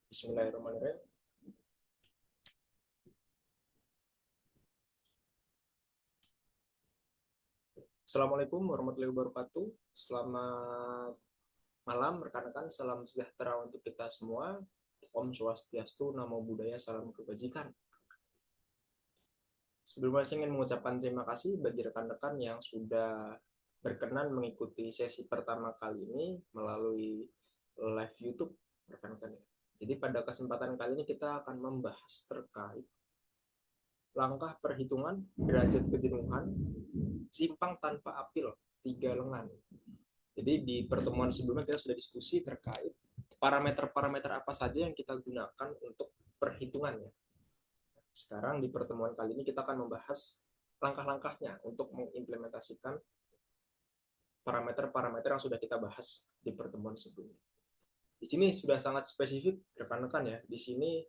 Bismillahirrahmanirrahim. Assalamualaikum warahmatullahi wabarakatuh. Selamat malam rekan-rekan. Salam sejahtera untuk kita semua. Om Swastiastu, Namo Buddhaya, Salam Kebajikan. Sebelumnya saya ingin mengucapkan terima kasih bagi rekan-rekan yang sudah berkenan mengikuti sesi pertama kali ini melalui live YouTube rekan-rekan. Jadi pada kesempatan kali ini kita akan membahas terkait langkah perhitungan derajat kejenuhan simpang tanpa apil tiga lengan. Jadi di pertemuan sebelumnya kita sudah diskusi terkait parameter-parameter apa saja yang kita gunakan untuk perhitungannya. Sekarang di pertemuan kali ini kita akan membahas langkah-langkahnya untuk mengimplementasikan parameter-parameter yang sudah kita bahas di pertemuan sebelumnya. Di sini sudah sangat spesifik rekan-rekan ya. Di sini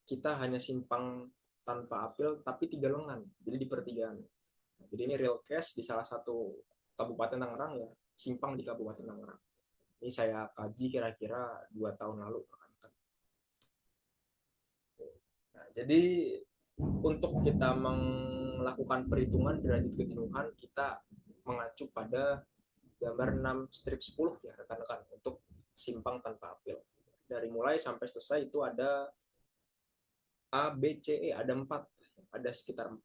kita hanya simpang tanpa apil tapi tiga lengan, jadi di pertigaan. Jadi ini real case di salah satu Kabupaten Tangerang ya, simpang di Kabupaten Tangerang. Ini saya kaji kira-kira 2 tahun lalu. Nah, jadi untuk kita melakukan perhitungan derajat kejenuhan, kita mengacu pada gambar 6 strip 10 ya rekan-rekan untuk simpang tanpa apil. Dari mulai sampai selesai itu ada A, B, C, E, ada sekitar 4.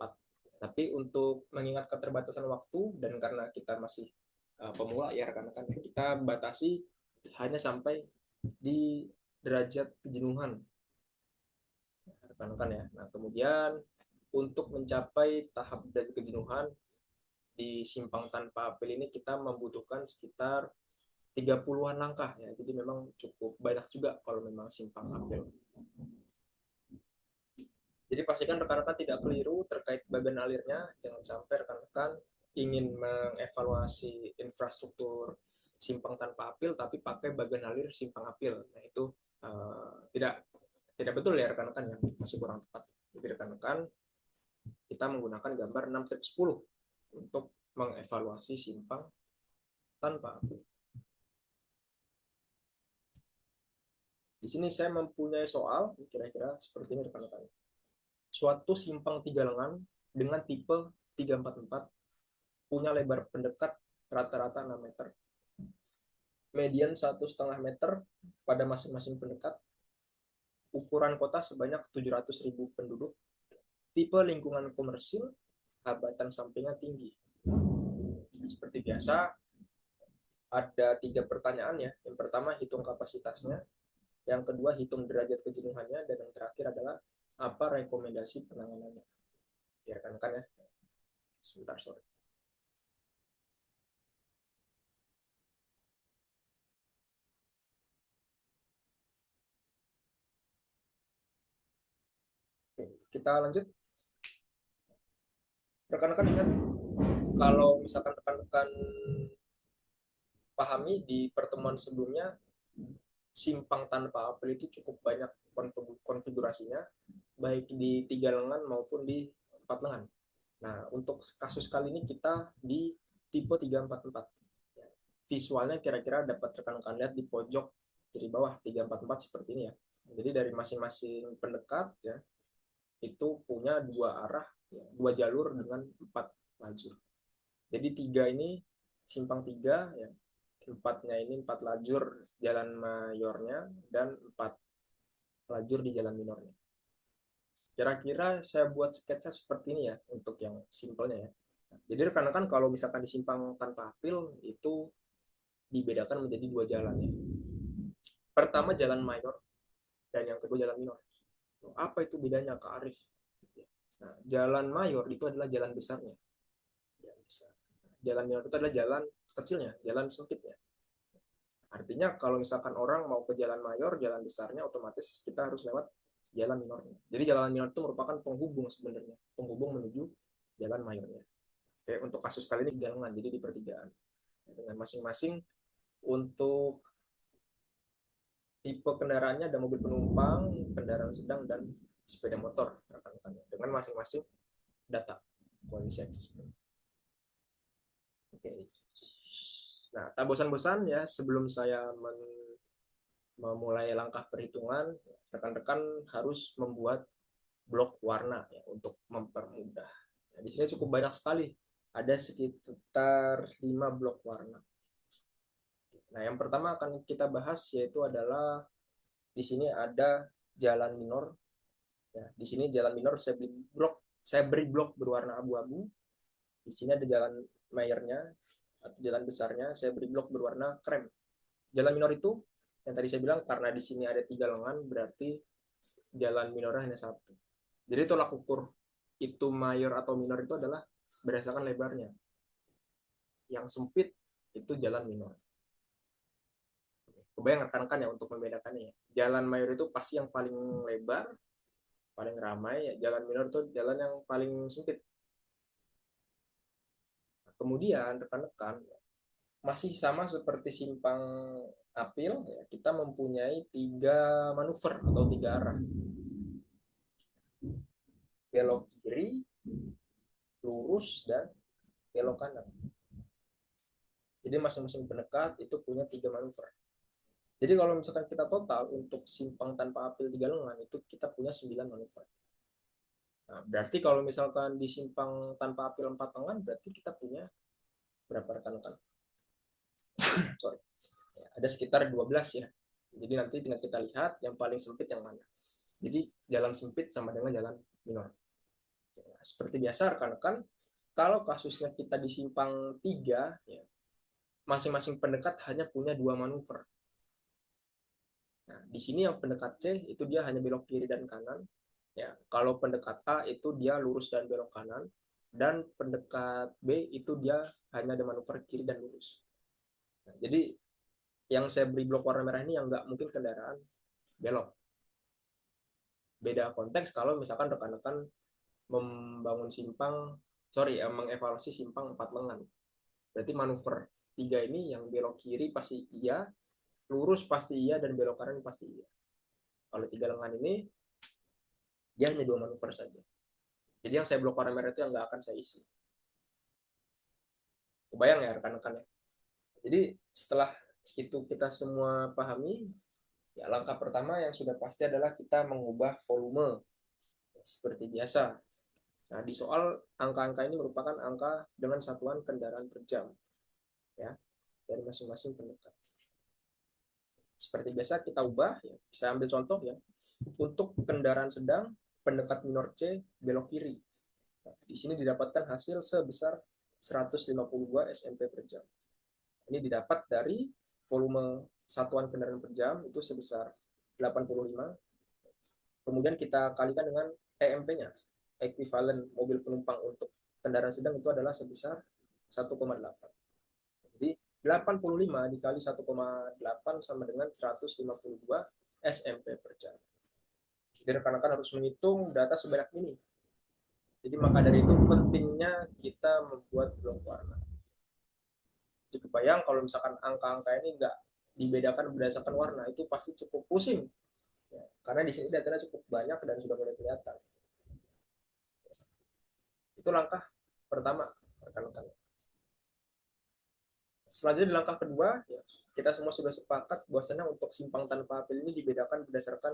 Tapi untuk mengingat keterbatasan waktu dan karena kita masih pemula ya rekan-rekan, kita batasi hanya sampai di derajat kejenuhan rekan-rekan ya. Nah, kemudian untuk mencapai tahap derajat kejenuhan di simpang tanpa apel ini kita membutuhkan sekitar 30-an langkah ya. Jadi memang cukup banyak juga kalau memang simpang apel. Jadi pastikan rekan-rekan tidak keliru terkait bagian alirnya. Jangan sampai rekan-rekan ingin mengevaluasi infrastruktur simpang tanpa apil tapi pakai bagian alir simpang apil. Nah itu tidak tidak betul ya rekan-rekan yang masih kurang tepat. Jadi rekan-rekan kita menggunakan gambar 6/10 untuk mengevaluasi simpang tanpa apil. Di sini saya mempunyai soal kira-kira seperti ini rekan-rekan. Suatu simpang tiga lengan dengan tipe 344 punya lebar pendekat rata-rata 6 meter, median 1,5 meter pada masing-masing pendekat, ukuran kota sebanyak 700.000 penduduk, tipe lingkungan komersil, hambatan sampingnya tinggi. Seperti biasa, ada 3 pertanyaan ya. Yang pertama, hitung kapasitasnya. Yang kedua, hitung derajat kejenuhannya. Dan yang terakhir adalah apa rekomendasi penanganannya. Biarkan kan ya. Sebentar, sorry. Oke, kita lanjut. Rekan-rekan ingat, kalau misalkan rekan-rekan pahami di pertemuan sebelumnya, simpang tanpa apel itu cukup banyak konfigurasinya, baik di 3 lengan maupun di 4 lengan. Nah, untuk kasus kali ini kita di tipe 344. Visualnya kira-kira dapat rekan-rekan lihat di pojok kiri bawah 344 seperti ini ya. Jadi dari masing-masing pendekat ya, itu punya 2 arah, ya, 2 jalur dengan 4 lajur. Jadi 3 ini simpang 3 ya, 4-nya ini 4 lajur jalan mayornya dan 4 lajur di jalan minornya. Kira-kira saya buat sketsa seperti ini ya untuk yang simpelnya ya. Jadi rekan-rekan kalau misalkan di simpang tanpa apil itu dibedakan menjadi 2 jalan ya. Pertama jalan mayor dan yang kedua jalan minor. Apa itu bedanya Kak Arif? Nah, jalan mayor itu adalah jalan besarnya. Jalan minor itu adalah jalan kecilnya, jalan sempitnya. Artinya kalau misalkan orang mau ke jalan mayor, jalan besarnya otomatis kita harus lewat jalan minornya. Jadi jalan minor itu merupakan penghubung sebenarnya, penghubung menuju jalan mayornya. Oke, untuk kasus kali ini galengan, jadi di pertigaan. Dengan masing-masing untuk tipe kendaraannya ada mobil penumpang, kendaraan sedang, dan sepeda motor. Dengan masing-masing data kondisi eksisten. Oke. Nah, tak bosan-bosan ya sebelum saya memulai langkah perhitungan, rekan-rekan harus membuat blok warna ya, untuk mempermudah. Nah, di sini cukup banyak sekali, ada sekitar 5 blok warna. Nah, yang pertama akan kita bahas yaitu adalah di sini ada jalan minor. Ya, di sini jalan minor saya beri blok berwarna abu-abu. Di sini ada jalan mayornya atau jalan besarnya, saya beri blok berwarna krem. Jalan minor itu yang tadi saya bilang karena di sini ada 3 lengan berarti jalan minornya hanya satu. Jadi tolak ukur itu mayor atau minor itu adalah berdasarkan lebarnya. Yang sempit itu jalan minor. Kebayang rekan-rekan ya untuk membedakannya. Jalan mayor itu pasti yang paling lebar, paling ramai. Ya, jalan minor itu jalan yang paling sempit. Kemudian rekan-rekan masih sama seperti simpang apil, ya, kita mempunyai 3 manuver atau 3 arah. Belok kiri, lurus, dan belok kanan. Jadi masing-masing pendekat itu punya 3 manuver. Jadi kalau misalkan kita total untuk simpang tanpa apil 3 lengan itu kita punya 9 manuver. Nah, berarti kalau misalkan di simpang tanpa apil 4 lengan berarti kita punya berapa rekan-rekan? Sorry. Ya, ada sekitar 12 ya. Jadi nanti tinggal kita lihat yang paling sempit yang mana. Jadi jalan sempit sama dengan jalan minor. Nah, seperti biasa rekan-rekan, kalau kasusnya kita di simpang 3 ya, masing-masing pendekat hanya punya 2 manuver. Nah, di sini yang pendekat C itu dia hanya belok kiri dan kanan. Ya, kalau pendekat A itu dia lurus dan belok kanan, dan pendekat B itu dia hanya ada manuver kiri dan lurus. Nah, jadi yang saya beri blok warna merah ini yang nggak mungkin kendaraan belok. Beda konteks kalau misalkan rekan-rekan membangun mengevaluasi simpang 4 lengan. Berarti manuver 3 ini yang belok kiri pasti iya, lurus pasti iya, dan belok kanan pasti iya. Kalau 3 lengan ini dia hanya 2 manuver saja. Jadi yang saya blok warna merah itu yang nggak akan saya isi. Kebayang ya rekan-rekan ya. Jadi setelah itu kita semua pahami, ya langkah pertama yang sudah pasti adalah kita mengubah volume seperti biasa. Nah, di soal angka-angka ini merupakan angka dengan satuan kendaraan per jam ya dari masing-masing pendekat. Seperti biasa kita ubah ya. Saya ambil contoh ya. Untuk kendaraan sedang pendekat minor C belok kiri. Nah, di sini didapatkan hasil sebesar 152 SMP per jam. Ini didapat dari volume satuan kendaraan per jam itu sebesar 85. Kemudian kita kalikan dengan EMP-nya, ekuivalen mobil penumpang untuk kendaraan sedang itu adalah sebesar 1,8. Jadi 85 dikali 1,8 sama dengan 152 SMP per jam. Jadi rekan-rekan harus menghitung data sebanyak ini. Jadi maka dari itu pentingnya kita membuat blok warna. Jadi kebayang kalau misalkan angka-angka ini nggak dibedakan berdasarkan warna, itu pasti cukup pusing. Ya, karena di sini datanya cukup banyak dan sudah mulai kelihatan. Itu langkah pertama, rekan-rekan. Selanjutnya di langkah kedua, ya, kita semua sudah sepakat bahwasanya untuk simpang tanpa apel ini dibedakan berdasarkan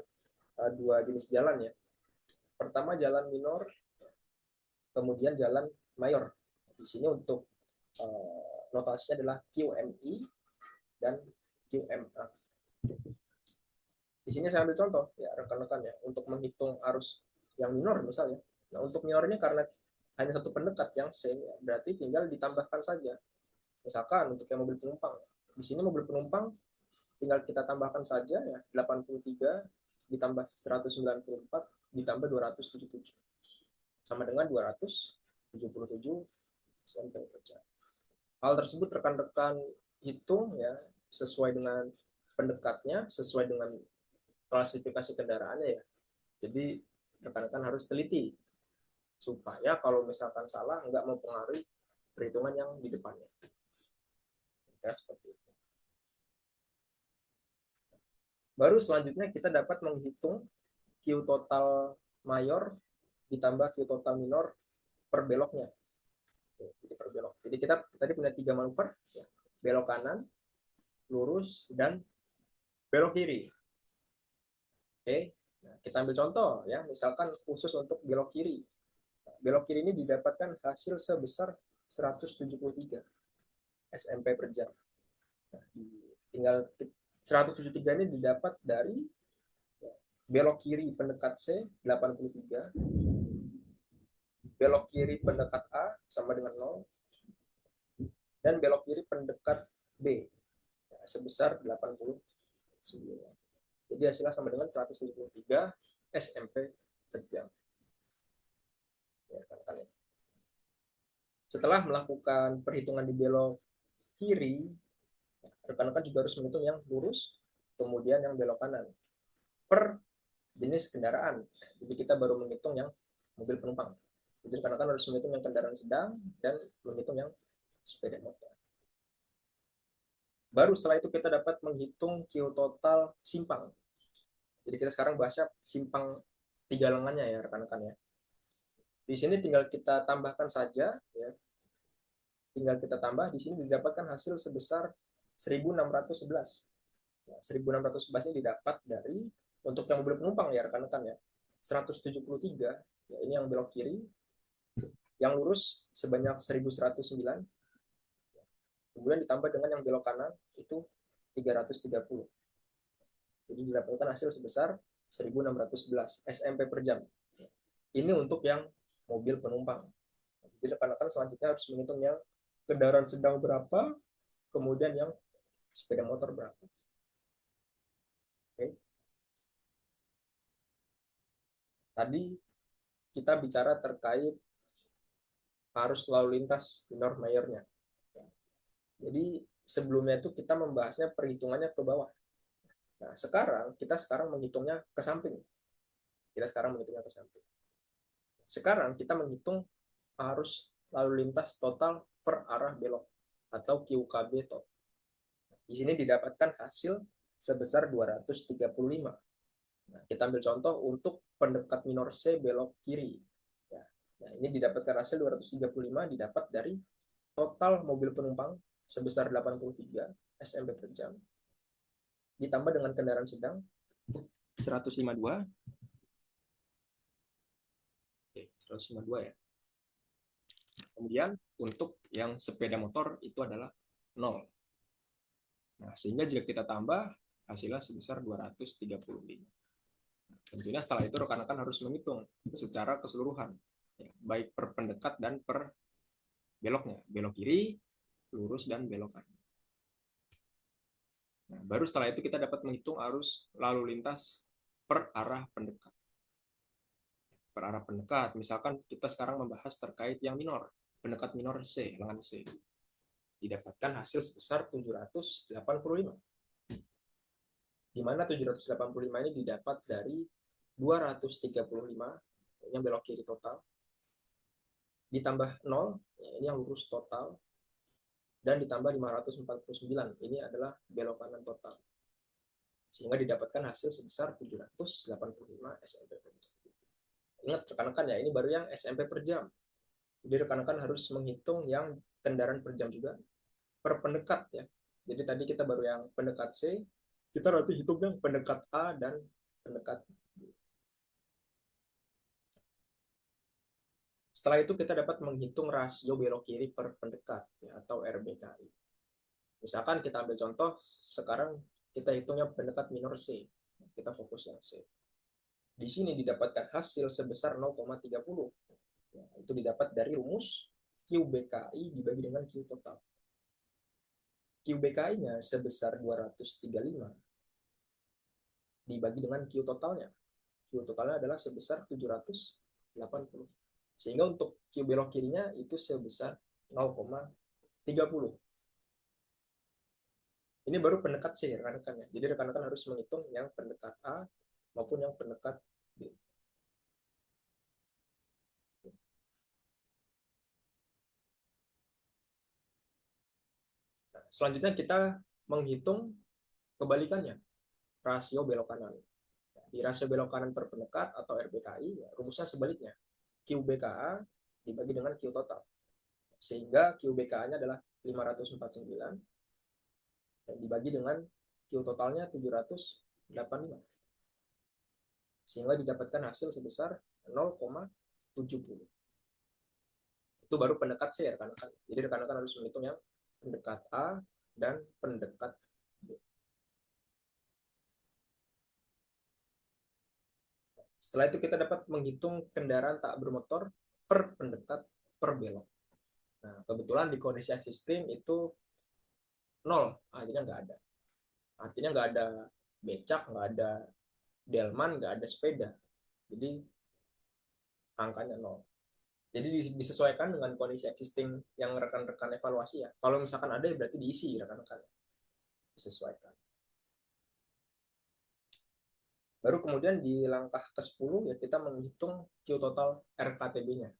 2 jenis jalan ya. Pertama jalan minor, kemudian jalan mayor. Di sini untuk notasinya adalah QMI dan QMA. Di sini saya ambil contoh ya rekan-rekan ya untuk menghitung arus yang minor misalnya. Nah, untuk minor ini karena hanya satu pendekat yang C, ya, berarti tinggal ditambahkan saja. Misalkan untuk yang mobil penumpang, di sini mobil penumpang tinggal kita tambahkan saja ya 83 ditambah 194 ditambah 277 sama dengan 277 SMP per jam. Hal tersebut rekan-rekan hitung ya sesuai dengan pendekatnya, sesuai dengan klasifikasi kendaraannya ya. Jadi rekan-rekan harus teliti supaya kalau misalkan salah nggak mempengaruhi perhitungan yang di depannya. Ya, seperti itu. Baru selanjutnya kita dapat menghitung Q total mayor ditambah Q total minor per beloknya. Jadi per belok. Jadi kita tadi punya 3 manuver, ya. Belok kanan, lurus, dan belok kiri. Oke, nah, kita ambil contoh ya, misalkan khusus untuk belok kiri. Belok kiri ini didapatkan hasil sebesar 173 SMP per jam. Nah, tinggal 173 ini didapat dari ya, belok kiri pendekat C 83, belok kiri pendekat A sama dengan 0, dan belok kiri pendekat B ya, sebesar 89. Jadi hasilnya sama dengan 173 SMP per jam. Ya, kan. Setelah melakukan perhitungan di belok kiri, rekan-rekan juga harus menghitung yang lurus, kemudian yang belok kanan per jenis kendaraan. Jadi kita baru menghitung yang mobil penumpang. Jadi rekan-rekan harus menghitung yang kendaraan sedang dan menghitung yang sepeda motor. Baru setelah itu kita dapat menghitung Q total simpang. Jadi kita sekarang bahasnya simpang tiga lengannya ya rekan-rekan ya. Di sini tinggal kita tambahkan saja ya. Tinggal kita tambah, di sini didapatkan hasil sebesar 1611. Nah, 1611 ini didapat dari untuk yang mobil penumpang ya rekan-rekan ya. 173 ya, ini yang belok kiri, yang lurus sebanyak 1109, kemudian ditambah dengan yang belok kanan itu 330. Jadi didapatkan hasil sebesar 1611 SMP per jam. Ini untuk yang mobil penumpang. Jadi rekan-rekan selanjutnya harus menghitung yang kendaraan sedang berapa, kemudian yang sepeda motor berapa. Oke. Tadi kita bicara terkait arus lalu lintas minor mayornya. Jadi sebelumnya itu kita membahasnya perhitungannya ke bawah. Nah, kita sekarang menghitungnya ke samping. Kita sekarang menghitungnya ke samping. Sekarang kita menghitung arus lalu lintas total per arah belok atau QKB total. Di sini didapatkan hasil sebesar 235. Nah, kita ambil contoh untuk pendekat minor C belok kiri. Ya. Nah, ini didapatkan hasil 235 didapat dari total mobil penumpang sebesar 83 SMP per jam ditambah dengan kendaraan sedang 152. Oke, 152 ya. Kemudian untuk yang sepeda motor itu adalah 0. Nah, sehingga jika kita tambah hasilnya sebesar 235. Tentunya setelah itu rekan-rekan harus menghitung secara keseluruhan, ya, baik per pendekat dan per beloknya, belok kiri, lurus, dan belok kanan. Nah, baru setelah itu kita dapat menghitung arus lalu lintas per arah pendekat. Per arah pendekat, misalkan kita sekarang membahas terkait yang minor, pendekat minor C, lengan C. Didapatkan hasil sebesar 785. Di mana 785 ini didapat dari 235 yang belok kiri total, ditambah 0, ini yang lurus total, dan ditambah 549, ini adalah belok kanan total. Sehingga didapatkan hasil sebesar 785 SMP per jam. Ingat rekan-rekan ya, ini baru yang SMP per jam. Jadi rekan-rekan harus menghitung yang kendaraan per jam juga per pendekat ya. Jadi tadi kita baru yang pendekat C, kita nanti hitung yang pendekat A dan pendekat B. Setelah itu kita dapat menghitung rasio belok kiri per pendekat ya, atau RBKI. Misalkan kita ambil contoh, sekarang kita hitungnya pendekat minor C. Kita fokus yang C. Di sini didapatkan hasil sebesar 0,30. Ya, itu didapat dari rumus QBKI dibagi dengan Q total. QBKI-nya sebesar 235 dibagi dengan Q totalnya. Q totalnya adalah sebesar 780. Sehingga untuk Q belok kirinya itu sebesar 0,30. Ini baru pendekat C rekan-rekan ya. Jadi rekan-rekan harus menghitung yang pendekat A maupun yang pendekat B. Nah, selanjutnya kita menghitung kebalikannya, rasio belok kanan. Di rasio belok kanan per pendekat atau RBKI, ya, rumusnya sebaliknya. QBKA dibagi dengan Q total. Sehingga QBKA-nya adalah 549 dan dibagi dengan Q totalnya 785. Sehingga didapatkan hasil sebesar 0,70. Itu baru pendekat C ya rekan-rekan. Jadi rekan-rekan harus menghitung yang pendekat A dan pendekat B. Setelah itu kita dapat menghitung kendaraan tak bermotor per pendekat per belok. Nah, kebetulan di kondisi existing itu 0, artinya nggak ada. Artinya nggak ada becak, nggak ada delman, nggak ada sepeda. Jadi angkanya 0. Jadi disesuaikan dengan kondisi existing yang rekan-rekan evaluasi ya. Kalau misalkan ada ya berarti diisi rekan-rekan. Disesuaikan. Baru kemudian di langkah ke-10 ya kita menghitung Q total RKTB-nya.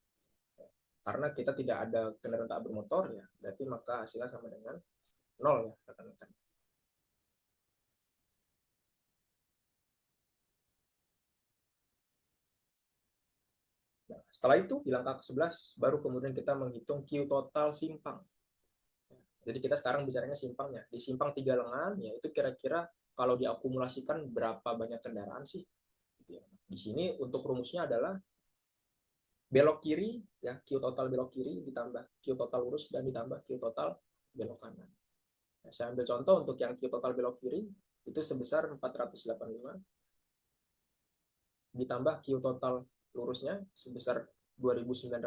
Karena kita tidak ada kendaraan tak bermotor ya, berarti maka hasilnya sama dengan 0 ya rekan-rekan. Nah, setelah itu di langkah ke-11 baru kemudian kita menghitung Q total simpang. Jadi kita sekarang bicaranya simpangnya. Di simpang 3 lengan ya itu kira-kira kalau diakumulasikan berapa banyak kendaraan sih? Di sini untuk rumusnya adalah belok kiri ya Q total belok kiri ditambah Q total lurus dan ditambah Q total belok kanan. Nah, saya ambil contoh untuk yang Q total belok kiri itu sebesar 485 ditambah Q total lurusnya sebesar 2955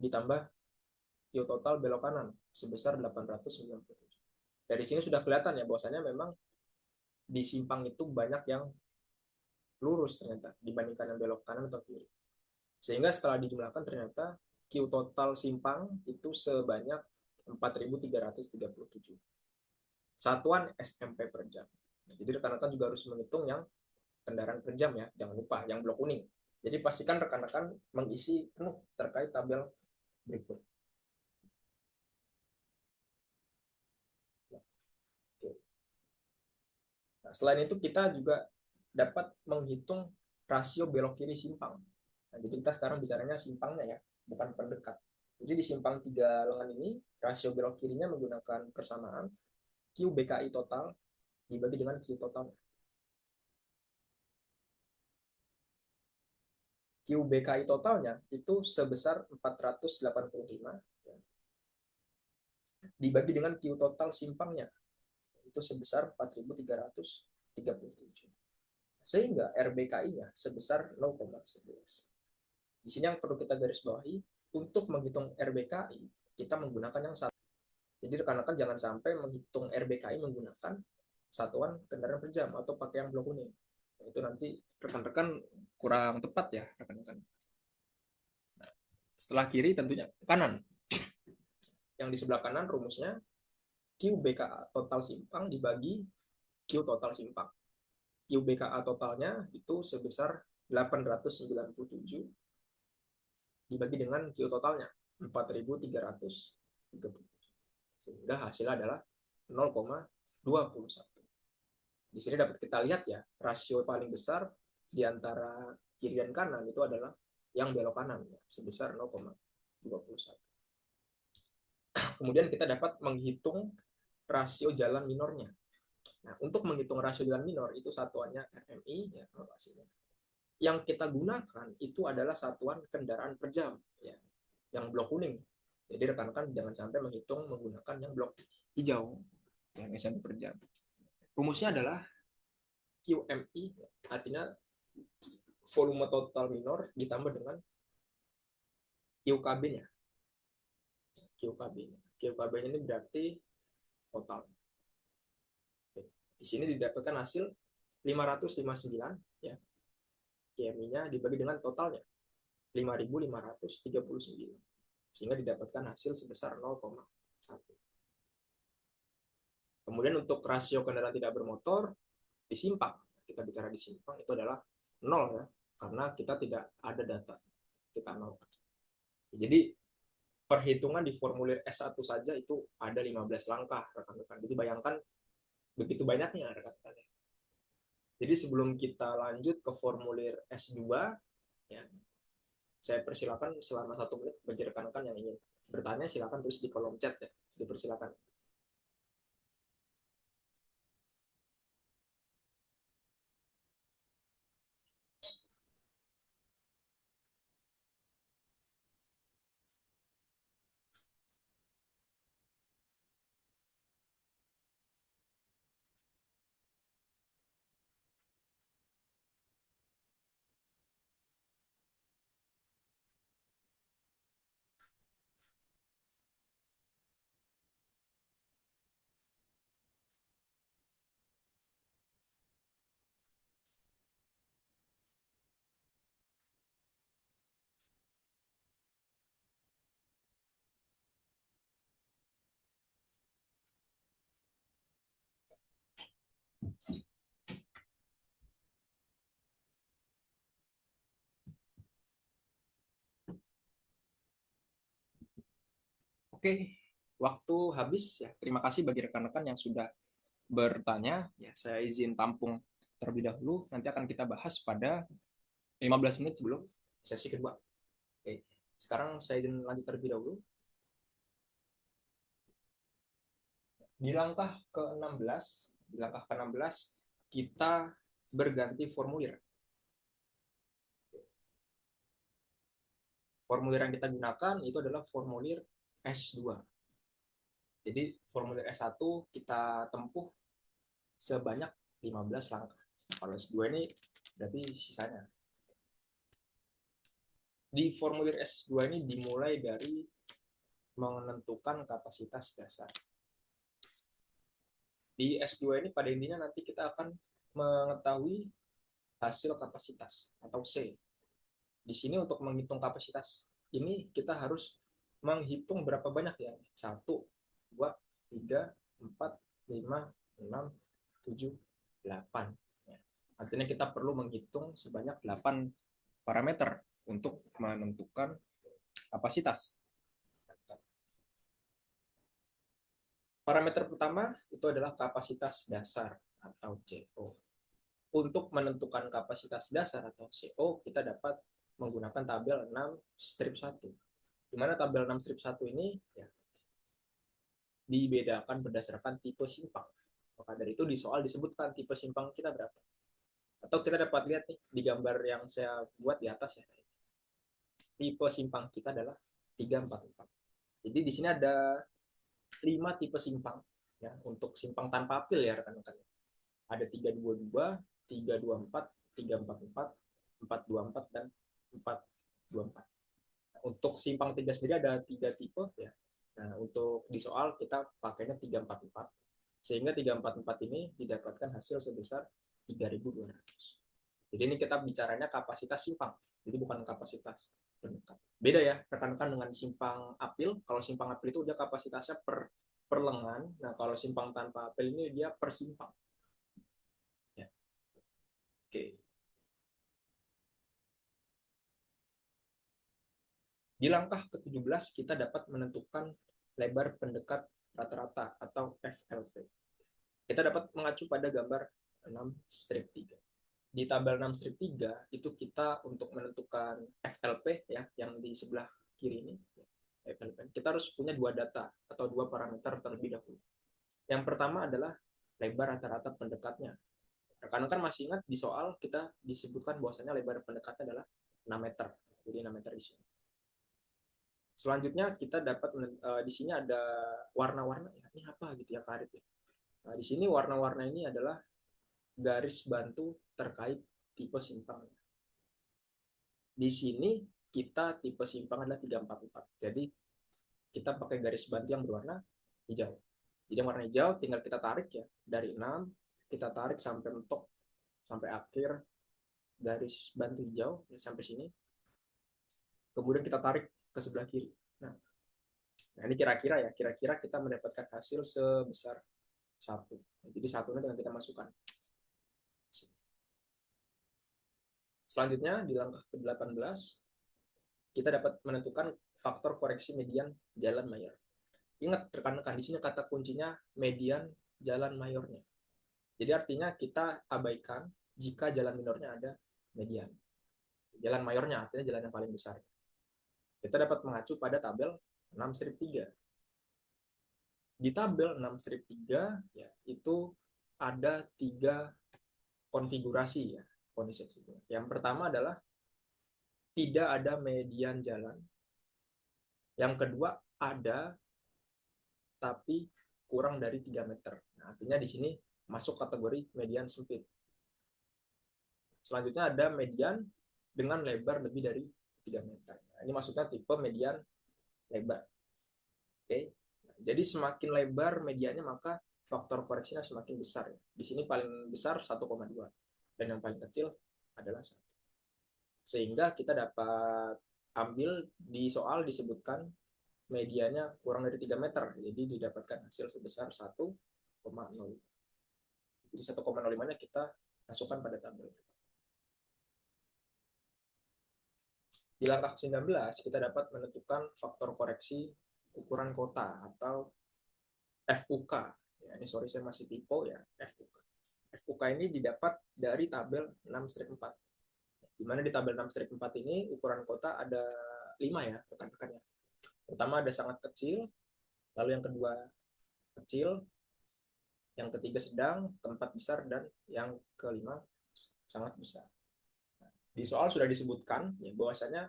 ditambah Q total belok kanan sebesar 897. Dari sini sudah kelihatan ya bahwasanya memang di simpang itu banyak yang lurus ternyata dibandingkan yang belok kanan atau kiri. Sehingga setelah dijumlahkan ternyata Q total simpang itu sebanyak 4.337 satuan SMP per jam. Jadi rekan-rekan juga harus menghitung yang kendaraan per jam ya, jangan lupa yang blok kuning. Jadi pastikan rekan-rekan mengisi penuh terkait tabel berikut. Nah, selain itu kita juga dapat menghitung rasio belok kiri simpang. Nah, jadi kita sekarang bicaranya simpangnya ya, bukan pendekat. Jadi di simpang 3 lengan ini, rasio belok kirinya menggunakan persamaan Q BKI total dibagi dengan Q total. Q BKI totalnya itu sebesar 485 ya, dibagi dengan Q total simpangnya itu sebesar 4.337. Sehingga RBKI-nya sebesar 0,11. Di sini yang perlu kita garis bawahi, untuk menghitung RBKI, kita menggunakan yang satu. Jadi rekan-rekan jangan sampai menghitung RBKI menggunakan satuan kendaraan per jam atau pakai yang blok kuning. Itu nanti rekan-rekan kurang tepat ya rekan-rekan. Nah, setelah kiri tentunya kanan. Yang di sebelah kanan rumusnya QBKA total simpang dibagi Q total simpang. QBKA totalnya itu sebesar 897 dibagi dengan Q totalnya 4.337. Sehingga hasilnya adalah 0,21. Di sini dapat kita lihat ya, rasio paling besar di antara kiri dan kanan itu adalah yang belok kanan ya, sebesar 0,21. Kemudian kita dapat menghitung rasio jalan minornya. Nah, untuk menghitung rasio jalan minor itu satuannya RMI ya, notasinya. Yang kita gunakan itu adalah satuan kendaraan per jam ya, yang blok kuning. Jadi rekan-rekan jangan sampai menghitung menggunakan yang blok hijau yang SMP per jam. Rumusnya adalah QMI, artinya volume total minor ditambah dengan QKB-nya. QKB-nya. QKB-nya ini berarti total. Di sini didapatkan hasil 559 ya. QMI-nya dibagi dengan totalnya 5.539. Sehingga didapatkan hasil sebesar 0,1. Kemudian untuk rasio kendaraan tidak bermotor di simpang, kita bicara di simpang itu adalah 0 ya, karena kita tidak ada data, kita 0. Jadi perhitungan di formulir S1 saja itu ada 15 langkah rekan-rekan. Jadi bayangkan begitu banyaknya rekan-rekan. Jadi sebelum kita lanjut ke formulir S2 ya, saya persilakan selama 1 menit bagi rekan-rekan yang ingin bertanya silakan tulis di kolom chat ya, dipersilakan. Oke, waktu habis ya. Terima kasih bagi rekan-rekan yang sudah bertanya. Ya, saya izin tampung terlebih dahulu. Nanti akan kita bahas pada 15 menit sebelum sesi kedua. Oke, sekarang saya izin lanjut terlebih dahulu. Di langkah ke-16, kita berganti formulir. Formulir yang kita gunakan itu adalah formulir S2. Jadi formulir S1 kita tempuh sebanyak 15 langkah. Kalau S2 ini berarti sisanya. Di formulir S2 ini dimulai dari menentukan kapasitas dasar. Di S2 ini pada intinya nanti kita akan mengetahui hasil kapasitas atau C. Di sini untuk menghitung kapasitas ini kita harus menghitung berapa banyak ya. 1, 2, 3, 4, 5, 6, 7, 8. Artinya kita perlu menghitung sebanyak 8 parameter untuk menentukan kapasitas. Parameter pertama itu adalah kapasitas dasar atau CO. Untuk menentukan kapasitas dasar atau CO, kita dapat menggunakan tabel 6 strip 1. Di mana tabel 6 strip 1 ini ya, dibedakan berdasarkan tipe simpang. Maka dari itu di soal disebutkan tipe simpang kita berapa. Atau kita dapat lihat nih di gambar yang saya buat di atas ya. Tipe simpang kita adalah 344. Jadi di sini ada 5 tipe simpang ya untuk simpang tanpa apil ya rekan-rekan. Ada 322, 324, 344, 424 dan 424. Untuk simpang 3 sendiri ada 3 tipe ya. Nah, untuk di soal kita pakainya 344. Sehingga 344 ini didapatkan hasil sebesar 3.200. Jadi ini kita bicaranya kapasitas simpang. Jadi bukan kapasitas pendekat. Beda ya rekan-rekan dengan simpang apil. Kalau simpang apil itu dia kapasitasnya per lengan. Nah, kalau simpang tanpa apil ini dia per simpang. Ya. Oke. Di langkah ke-17 kita dapat menentukan lebar pendekat rata-rata atau FLP. Kita dapat mengacu pada gambar 6 strip 3. Di tabel 6 strip 3 itu kita untuk menentukan FLP ya yang di sebelah kiri ini FLP. Kita harus punya dua data atau dua parameter terlebih dahulu. Yang pertama adalah lebar rata-rata pendekatnya. Rekan-rekan masih ingat di soal kita disebutkan bahwasanya lebar pendekatnya adalah 6 meter. Jadi 6 meter di sini. Selanjutnya kita dapat di sini ada warna-warna ya, ini apa gitu ya Karit ya. Nah, di sini warna-warna ini adalah garis bantu terkait tipe simpang. Di sini kita tipe simpang adalah 344. Jadi kita pakai garis bantu yang berwarna hijau. Jadi yang warna hijau tinggal kita tarik ya dari 6 kita tarik sampai mentok sampai akhir garis bantu hijau ya, sampai sini. Kemudian kita tarik ke sebelah kiri. Nah ini kira-kira kita mendapatkan hasil sebesar 1. Jadi 1 ini dengan kita masukkan. Selanjutnya di langkah ke-18 kita dapat menentukan faktor koreksi median jalan mayor. Ingat rekan-rekan di sini kata kuncinya median jalan mayornya. Jadi artinya kita abaikan jika jalan minornya ada median. Jalan mayornya artinya jalan yang paling besar. Kita dapat mengacu pada tabel 6 strip 3. Di tabel 6 strip 3 ya, itu ada 3 konfigurasi ya. Yang pertama adalah tidak ada median jalan. Yang kedua ada tapi kurang dari 3 meter. Nah, artinya di sini masuk kategori median sempit. Selanjutnya ada median dengan lebar lebih dari 3 meter. Nah, ini maksudnya tipe median lebar. Oke. Jadi semakin lebar mediannya maka faktor koreksinya semakin besar. Di sini paling besar 1,2 dan yang paling kecil adalah 1. Sehingga kita dapat ambil di soal disebutkan medianya kurang dari 3 meter. Jadi didapatkan hasil sebesar 1,0. Jadi 1,05-nya kita masukkan pada tabel. Di langkah 19 kita dapat menentukan faktor koreksi ukuran kota atau FUK. Ya, ini sorry saya masih typo ya, FUK. FUK ini didapat dari tabel 6-4. Di mana di tabel 6-4 ini ukuran kota ada 5 ya, rekan-rekannya. Pertama ada sangat kecil, lalu yang kedua kecil, yang ketiga sedang, keempat besar, dan yang kelima sangat besar. Di soal sudah disebutkan ya, bahwasanya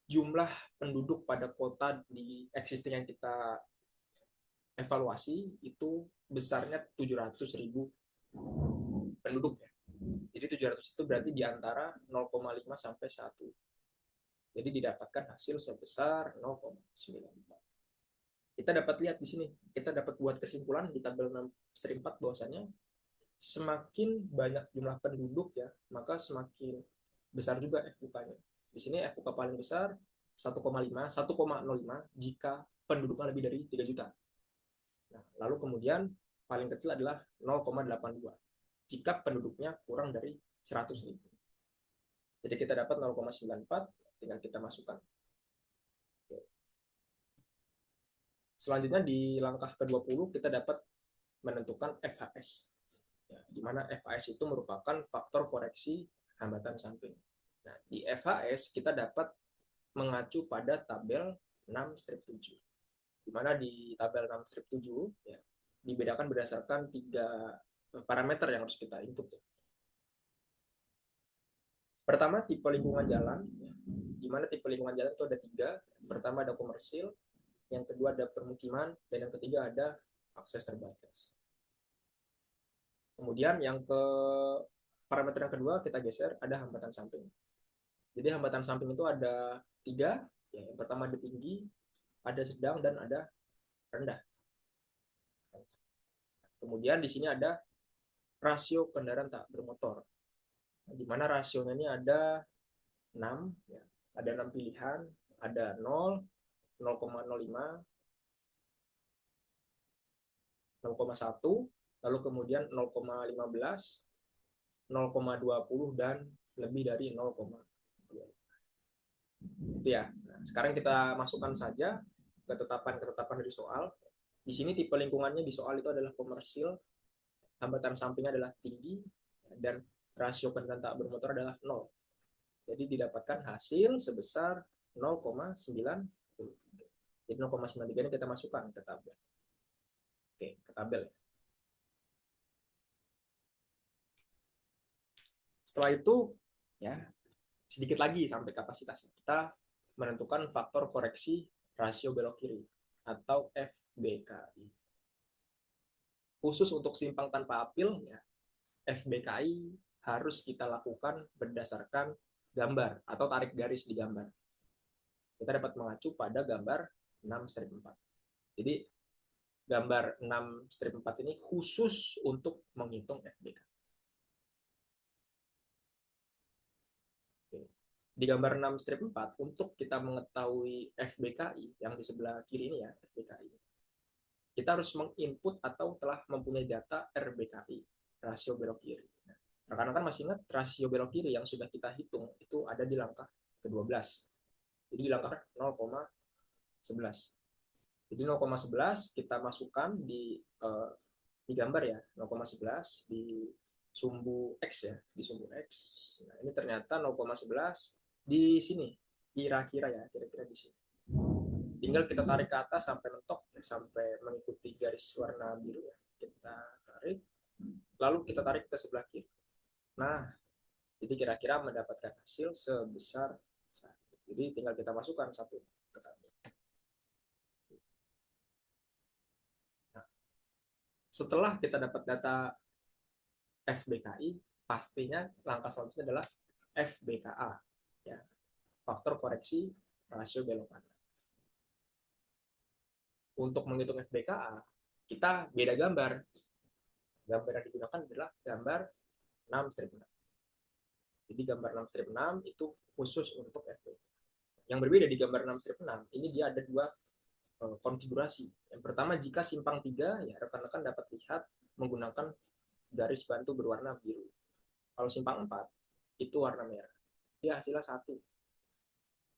jumlah penduduk pada kota di existing yang kita evaluasi itu besarnya 700.000 penduduk ya. Jadi 700 itu berarti di antara 0,5 sampai 1. Jadi didapatkan hasil sebesar 0,94. Kita dapat lihat di sini, kita dapat buat kesimpulan di tabel 6-4 bahwasanya semakin banyak jumlah penduduk ya, maka semakin besar juga FUK-nya. Di sini FUK paling besar 1,05 jika penduduknya lebih dari 3 juta. Nah, lalu kemudian paling kecil adalah 0,82 jika penduduknya kurang dari 100.000. Jadi kita dapat 0,94, tinggal kita masukkan. Selanjutnya di langkah ke-20 kita dapat menentukan FHS. Ya, di mana FHS itu merupakan faktor koreksi hambatan samping. Nah, di FHS kita dapat mengacu pada tabel 6-7. Di mana di tabel 6-7 ya, dibedakan berdasarkan 3 parameter yang harus kita input. Ya. Pertama, tipe lingkungan jalan. Ya. Di mana tipe lingkungan jalan itu ada 3. Pertama ada komersil, yang kedua ada permukiman, dan yang ketiga ada akses terbatas. Kemudian yang ke parameter yang kedua kita geser, ada hambatan samping. Jadi hambatan samping itu ada 3. Ya, yang pertama ada tinggi, ada sedang, dan ada rendah. Kemudian di sini ada rasio kendaraan tak bermotor. Di mana rasionya ini ada 6, ya. Ada 6 pilihan, ada 0, 0,05, 0,1, lalu kemudian 0,15, 0,20, dan lebih dari 0,2. Itu ya. Nah, sekarang kita masukkan saja ketetapan-ketetapan dari soal. Di sini tipe lingkungannya di soal itu adalah komersil, hambatan sampingnya adalah tinggi, dan rasio kendaraan tak bermotor adalah 0. Jadi didapatkan hasil sebesar 0,93. Jadi 0,93 ini kita masukkan ke tabel. Oke, ke tabel. Setelah itu, ya sedikit lagi sampai kapasitas. Kita menentukan faktor koreksi rasio belok kiri atau FBKI. Khusus untuk simpang tanpa apil, ya, FBKI harus kita lakukan berdasarkan gambar atau tarik garis di gambar. Kita dapat mengacu pada gambar 6-4. Jadi gambar 6-4 ini khusus untuk menghitung FBK. Di gambar 6-4 untuk kita mengetahui FBKI yang di sebelah kiri ini ya, FBKI. Kita harus menginput atau telah mempunyai data RBKI, rasio belok kiri. Nah, rekan-rekan masih ingat rasio belok kiri yang sudah kita hitung itu ada di langkah ke-12. Jadi di langkah 0,11. Jadi 0,11 kita masukkan di gambar ya, 0,11 di sumbu X ya, di sumbu X. Nah, ini ternyata 0,11 di sini, kira-kira ya, kira-kira di sini. Tinggal kita tarik ke atas sampai mentok, sampai mengikuti garis warna biru ya. Kita tarik, lalu kita tarik ke sebelah kiri. Nah, jadi kira-kira mendapatkan hasil sebesar 1. Jadi tinggal kita masukkan 1 ke tabel. Nah, setelah kita dapat data FBKI, pastinya langkah selanjutnya adalah FBKA, ya, faktor koreksi rasio belok kanan. Untuk menghitung FBKA, kita beda gambar. Gambar yang digunakan adalah gambar 6-6. Jadi gambar 6-6 itu khusus untuk FBKA. Yang berbeda di gambar 6-6, ini dia ada 2 konfigurasi. Yang pertama, jika simpang 3, ya rekan-rekan dapat lihat menggunakan garis bantu berwarna biru. Kalau simpang 4 itu warna merah. Dia hasilnya 1.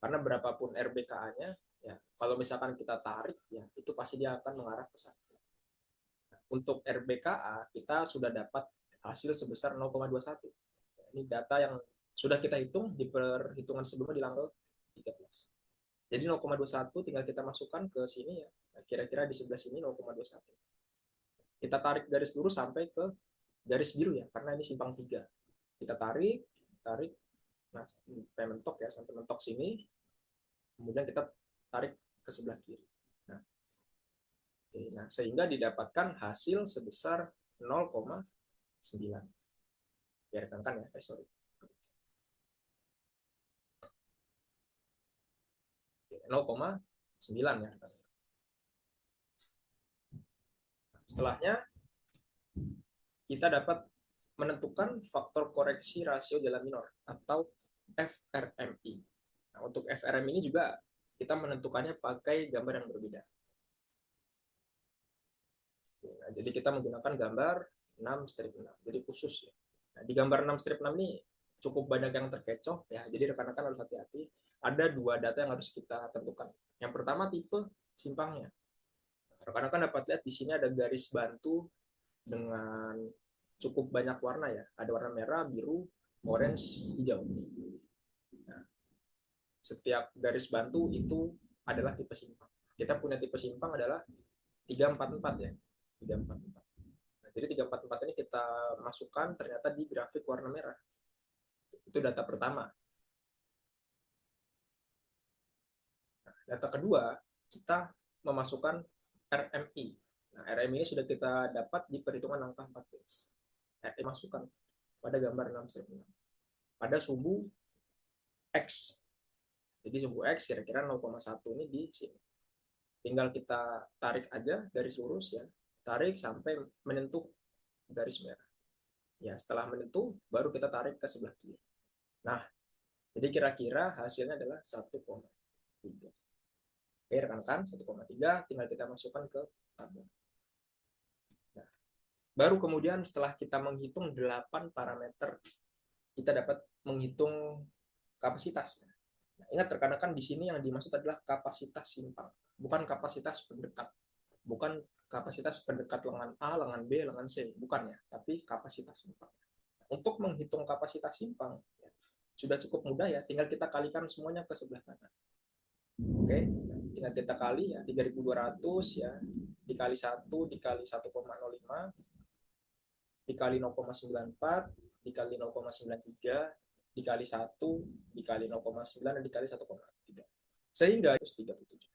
Karena berapapun RBKA-nya, ya kalau misalkan kita tarik, ya itu pasti dia akan mengarah ke 1. Untuk RBKA kita sudah dapat hasil sebesar 0,21. Ini data yang sudah kita hitung di perhitungan sebelumnya di tanggal 13. Jadi 0,21 tinggal kita masukkan ke sini ya. Nah, kira-kira di sebelah sini 0,21. Kita tarik garis lurus sampai ke garis biru ya, karena ini simpang 3. Kita tarik, tarik, nah sampai mentok ya, sampai mentok sini. Kemudian kita tarik ke sebelah kiri. Nah, nah sehingga didapatkan hasil sebesar 0,9. Biar kan ya, sorry. 0,9 ya. Setelahnya kita dapat menentukan faktor koreksi rasio jalan minor atau FRMI. Nah, untuk FRMI ini juga kita menentukannya pakai gambar yang berbeda. Nah, jadi kita menggunakan gambar 6/6. Jadi khusus ya. Nah, di gambar 6/6 ini cukup banyak yang terkecoh ya. Jadi rekan-rekan harus hati-hati. Ada 2 data yang harus kita tentukan. Yang pertama tipe simpangnya. Rekan-rekan dapat lihat di sini ada garis bantu dengan cukup banyak warna ya. Ada warna merah, biru, orange, hijau. Nah, setiap garis bantu itu adalah tipe simpang. Kita punya tipe simpang adalah 344 ya. 344. Nah, jadi 344 ini kita masukkan ternyata di grafik warna merah. Itu data pertama. Nah, data kedua, kita memasukkan RMI. Nah, RMI ini sudah kita dapat di perhitungan angka 14. RMI masukkan pada gambar 6/6. Pada sumbu X. Jadi sumbu X kira-kira 0,1 ini di sini. Tinggal kita tarik aja garis lurus ya. Tarik sampai menyentuh garis merah. Ya, setelah menyentuh baru kita tarik ke sebelah kiri. Nah, jadi kira-kira hasilnya adalah 1,3. Oke, rekan-rekan, 1,3 tinggal kita masukkan ke tabel. Nah, baru kemudian setelah kita menghitung 8 parameter, kita dapat menghitung kapasitas. Nah, ingat rekan-rekan di sini yang dimaksud adalah kapasitas simpang, bukan kapasitas pendekat. Bukan kapasitas pendekat lengan A, lengan B, lengan C, bukan ya, tapi kapasitas simpang. Untuk menghitung kapasitas simpang, ya, sudah cukup mudah ya, tinggal kita kalikan semuanya ke sebelah kanan. Oke, tinggal kita kali ya, 3.200 ya, dikali 1, dikali 1,05, dikali 0,94, dikali 0,93, dikali 1, dikali 0,9, dan dikali 1,3. Sehingga 137.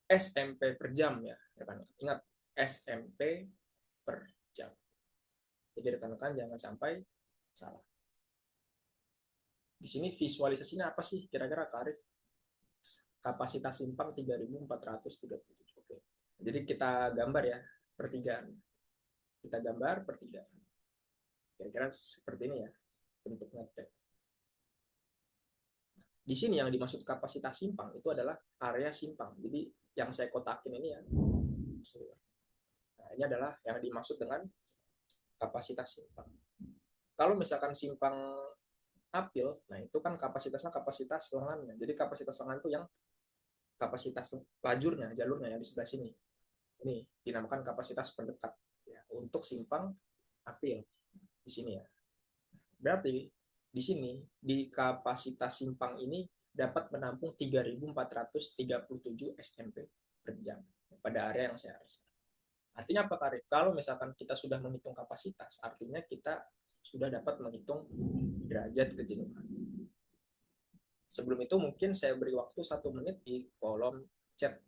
SMP per jam ya, rekan-rekan. Ingat, SMP per jam. Jadi rekan-rekan jangan sampai salah. Di sini visualisasinya apa sih kira-kira Karif? Kapasitas simpang 3.437. Oke. Jadi kita gambar ya pertigaan. Kita gambar pertigaan. Kira-kira seperti ini ya bentuknya. Di sini yang dimaksud kapasitas simpang itu adalah area simpang. Jadi yang saya kotakin ini ya. Nah, ini adalah yang dimaksud dengan kapasitas simpang. Kalau misalkan simpang apil, nah itu kan kapasitasnya kapasitas lengannya. Jadi kapasitas lengan itu yang kapasitas lajurnya, jalurnya yang di sebelah sini. Ini dinamakan kapasitas pendekat ya, untuk simpang apil di sini ya. Berarti di sini di kapasitas simpang ini dapat menampung 3.437 SMP per jam pada area yang saya rasakan. Artinya apa, Karif? Kalau misalkan kita sudah menghitung kapasitas, artinya kita sudah dapat menghitung derajat kejenuhan. Sebelum itu mungkin saya beri waktu 1 menit di kolom chat.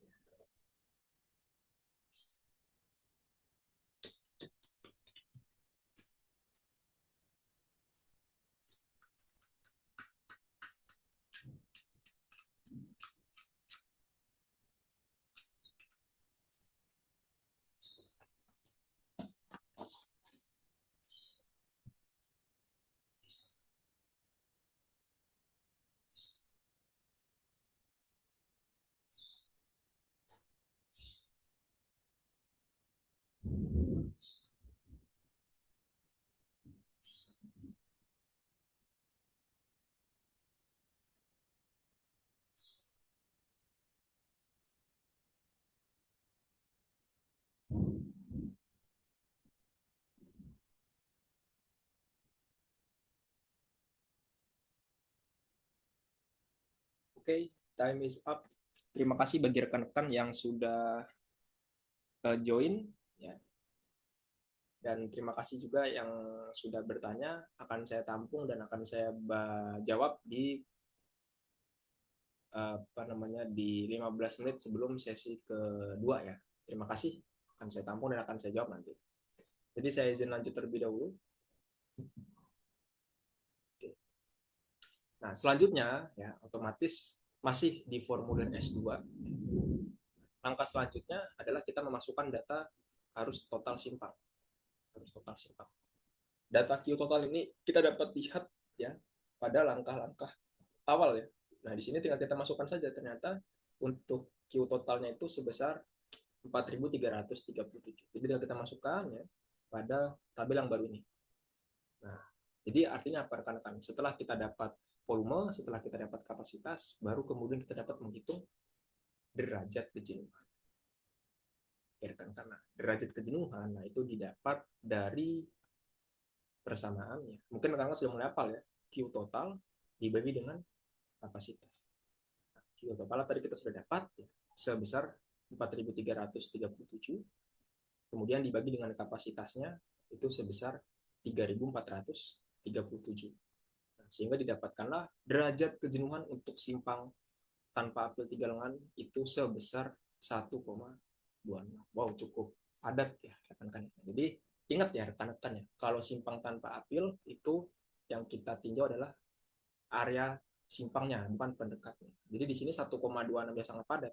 Oke, time is up. Terima kasih bagi rekan-rekan yang sudah join ya. Dan terima kasih juga yang sudah bertanya, akan saya tampung dan akan saya jawab di apa namanya di 15 menit sebelum sesi kedua ya. Terima kasih, akan saya tampung dan akan saya jawab nanti. Jadi saya izin lanjut terlebih dahulu. Oke. Nah, selanjutnya ya otomatis masih di formulir S2. Langkah selanjutnya adalah kita memasukkan data harus total simpang. Harus total simpang. Data Q total ini kita dapat lihat ya pada langkah-langkah awal ya. Nah, di sini tinggal kita masukkan saja, ternyata untuk Q totalnya itu sebesar 4.337. Jadi tinggal kita masukkan ya pada tabel yang baru ini. Nah, jadi artinya apa rekan-rekan? Setelah kita dapat volume, setelah kita dapat kapasitas, baru kemudian kita dapat menghitung derajat kejenuhan. Ya, rekan-rekan. Nah, derajat kejenuhan, nah itu didapat dari persamaannya. Mungkin rekan-rekan sudah mulai hafal ya. Q total dibagi dengan kapasitas. Nah, Q total tadi kita sudah dapat ya, sebesar 4.337, kemudian dibagi dengan kapasitasnya itu sebesar 3.437. Nah, sehingga didapatkanlah derajat kejenuhan untuk simpang tanpa apel 3 lengan itu sebesar 1,26. Wow, cukup padat ya rekan-rekan. Jadi ingat ya rekan-rekan ya, kalau simpang tanpa apel itu yang kita tinjau adalah area simpangnya, bukan pendekatnya. Jadi di sini 1,26 ya sangat padat.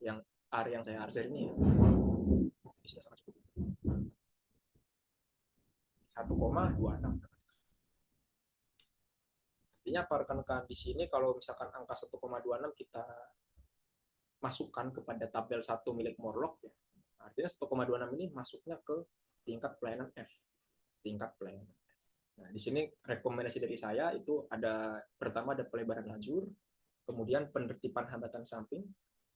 Yang area yang saya arsir ini ya, ini sudah sangat cukup. 1,26. Artinya apa rekan-rekan, di sini kalau misalkan angka 1,26 kita masukkan kepada tabel 1 milik Morlock ya. Artinya 1,26 ini masuknya ke tingkat pelayanan F. Tingkat pelayanan. Nah, di sini rekomendasi dari saya itu ada pertama ada pelebaran lajur, kemudian penertiban hambatan samping,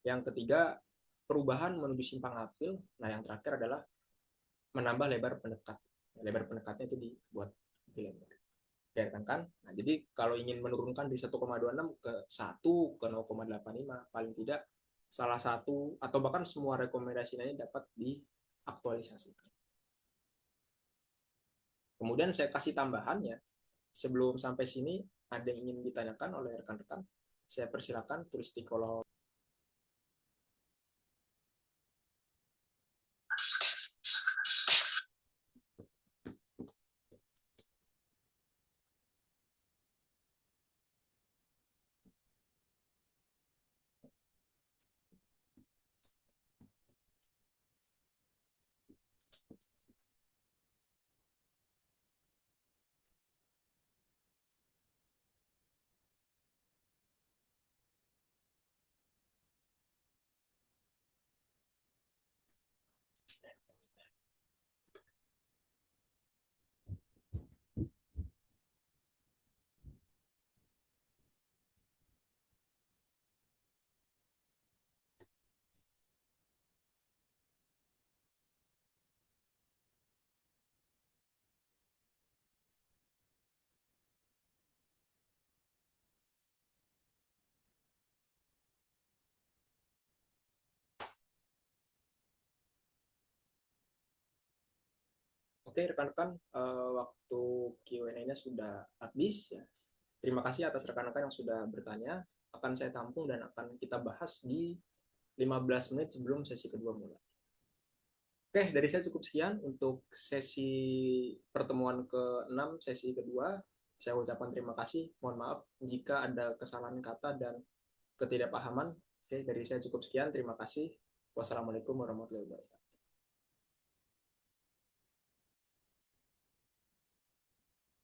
yang ketiga perubahan menuju simpang apil, nah yang terakhir adalah menambah lebar pendekat. Lebar pendekatnya itu dibuat lebih lebar. Ya kan? Nah, jadi kalau ingin menurunkan di 1,26 ke 1 ke 0,85 paling tidak salah satu atau bahkan semua rekomendasi ini dapat diaktualisasikan. Kemudian saya kasih tambahan ya, sebelum sampai sini ada yang ingin ditanyakan oleh rekan-rekan, saya persilakan tulis di kolom. Oke rekan-rekan, waktu Q&A-nya sudah habis ya. Terima kasih atas rekan-rekan yang sudah bertanya. Akan saya tampung dan akan kita bahas di 15 menit sebelum sesi kedua mulai. Oke, dari saya cukup sekian untuk sesi pertemuan ke-6, sesi kedua. Saya ucapkan terima kasih. Mohon maaf jika ada kesalahan kata dan ketidakpahaman. Oke, dari saya cukup sekian. Terima kasih. Wassalamualaikum warahmatullahi wabarakatuh.